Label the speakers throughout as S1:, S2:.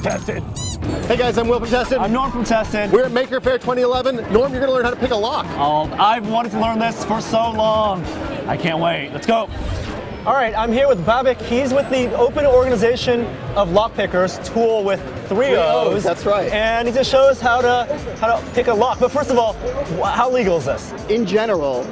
S1: Tested.
S2: Hey guys, I'm Will from Tested.
S1: I'm Norm from Tested.
S2: We're at Maker Faire 2011. Norm, you're gonna learn how to pick a lock.
S1: Oh, I've wanted to learn this for so long. I can't wait. Let's go. All right, I'm here with Babak. He's with the Open Organization of Lockpickers tool with 3 O's.
S2: That's right.
S1: And he just shows how to pick a lock. But first of all, how legal is this?
S2: In general,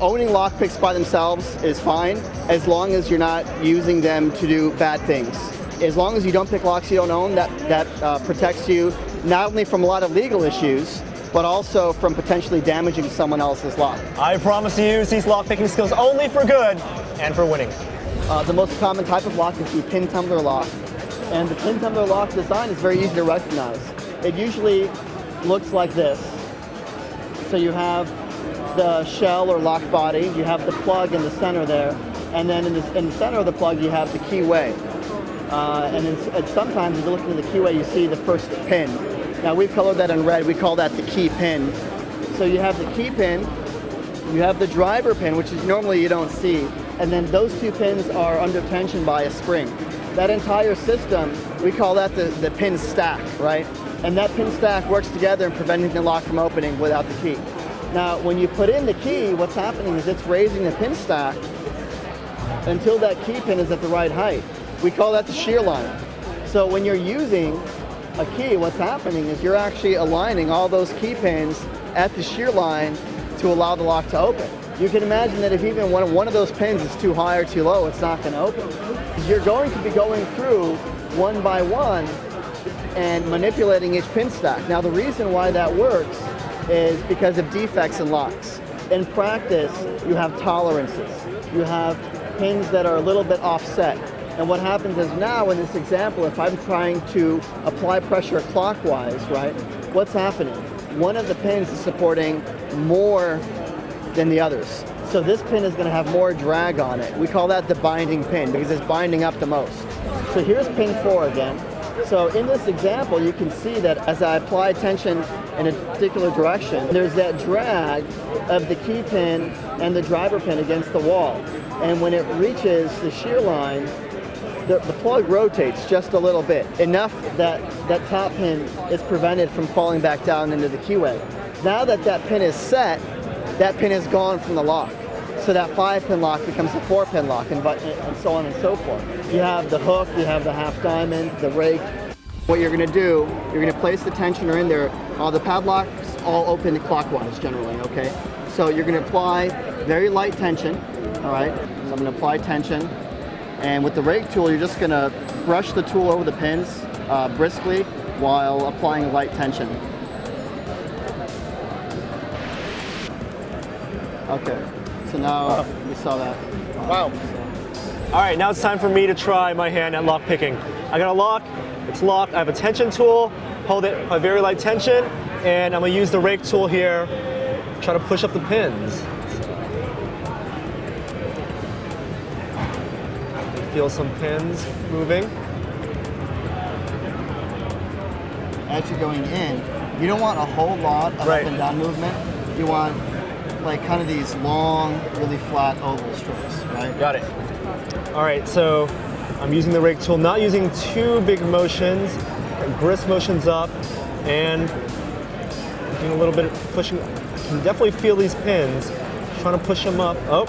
S2: owning lockpicks by themselves is fine as long as you're not using them to do bad things. As long as you don't pick locks you don't own, that protects you not only from a lot of legal issues, but also from potentially damaging someone else's lock.
S1: I promise to use these lockpicking skills only for good and for winning.
S2: The most common type of lock is the pin tumbler lock. And the pin tumbler lock design is very easy to recognize. It usually looks like this. So you have the shell or lock body, you have the plug in the center there, and then in the center of the plug you have the keyway. And sometimes if you look into the keyway you see the first pin. Now we've colored that in red, we call that the key pin. So you have the key pin, you have the driver pin, which is normally you don't see, and then those 2 pins are under tension by a spring. That entire system, we call that the pin stack, right? And that pin stack works together in preventing the lock from opening without the key. Now when you put in the key, what's happening is it's raising the pin stack until that key pin is at the right height. We call that the shear line. So when you're using a key, what's happening is you're actually aligning all those key pins at the shear line to allow the lock to open. You can imagine that if even one of those pins is too high or too low, it's not going to open. You're going to be going through one by one and manipulating each pin stack. Now the reason why that works is because of defects in locks. In practice, you have tolerances. You have pins that are a little bit offset. And what happens is now in this example, if I'm trying to apply pressure clockwise, right, what's happening? One of the pins is supporting more than the others. So this pin is going to have more drag on it. We call that the binding pin because it's binding up the most. So here's pin 4 again. So in this example, you can see that as I apply tension in a particular direction, there's that drag of the key pin and the driver pin against the wall. And when it reaches the shear line, the plug rotates just a little bit, enough that that top pin is prevented from falling back down into the keyway. Now that that pin is set, that pin is gone from the lock. So that 5-pin lock becomes a 4-pin lock, and so on and so forth. You have the hook, you have the half diamond, the rake. What you're going to do, you're going to place the tensioner in there. The padlocks all open clockwise generally, okay? So you're going to apply very light tension, all right? So I'm going to apply tension. And with the rake tool, you're just going to brush the tool over the pins briskly while applying light tension. Okay, so now we saw that. Wow.
S1: All right, now it's time for me to try my hand at lock picking. I got a lock, it's locked. I have a tension tool, hold it a very light tension, and I'm going to use the rake tool here, try to push up the pins. Feel some pins moving.
S2: As you're going in, you don't want a whole lot of up and down movement. You want like kind of these long, really flat oval strokes, right?
S1: Got it. All right, so I'm using the rake tool, not using too big motions, grist motions up, and doing a little bit of pushing. You can definitely feel these pins, trying to push them up. Oh,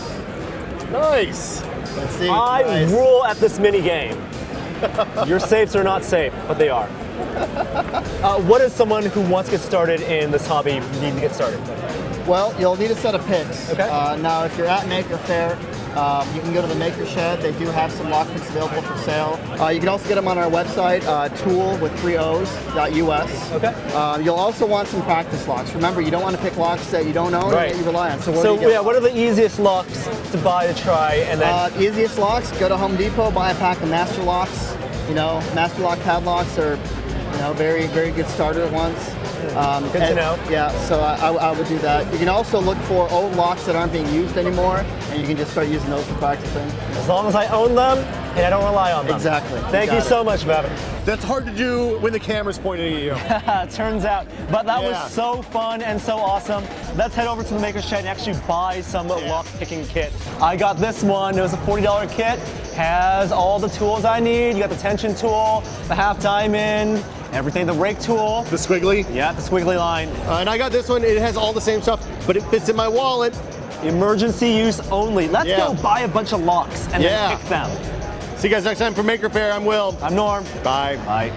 S2: nice. Let's see.
S1: I rule at this mini game. Your safes are not safe, but they are. What does someone who wants to get started in this hobby need to get started?
S2: Well, you'll need a set of picks.
S1: Okay.
S2: Now, if you're at Maker Faire, you can go to the Maker Shed. They do have some lockpicks available for sale. You can also get them on our website, tool with 3os.us.
S1: Okay.
S2: You'll also want some practice locks. Remember, you don't want to pick locks that you don't own or that you rely on.
S1: So what are the easiest locks to buy to try? And then
S2: easiest locks, go to Home Depot, buy a pack of master locks. You know, master lock padlocks are, you know, very, very good starter ones.
S1: Good to know.
S2: Yeah, so I would do that. You can also look for old locks that aren't being used anymore, and you can just start using those for practicing.
S1: As long as I own them, and I don't rely on them.
S2: Exactly.
S1: Thank you so much, Bevan.
S3: That's hard to do when the camera's pointing at you.
S1: Turns out. But that
S3: Yeah.
S1: was so fun and so awesome. Let's head over to the Maker's Shed and actually buy some lock picking kit. I got this one. It was a $40 kit. Has all the tools I need. You got the tension tool, the half diamond, everything, the rake tool.
S3: The squiggly?
S1: Yeah, the squiggly line.
S3: And I got this one. It has all the same stuff, but it fits in my wallet.
S1: Emergency use only. Let's
S3: Yeah.
S1: go buy a bunch of locks and then pick them.
S3: See you guys next time for Maker Faire. I'm Will.
S1: I'm Norm.
S3: Bye.
S1: Bye.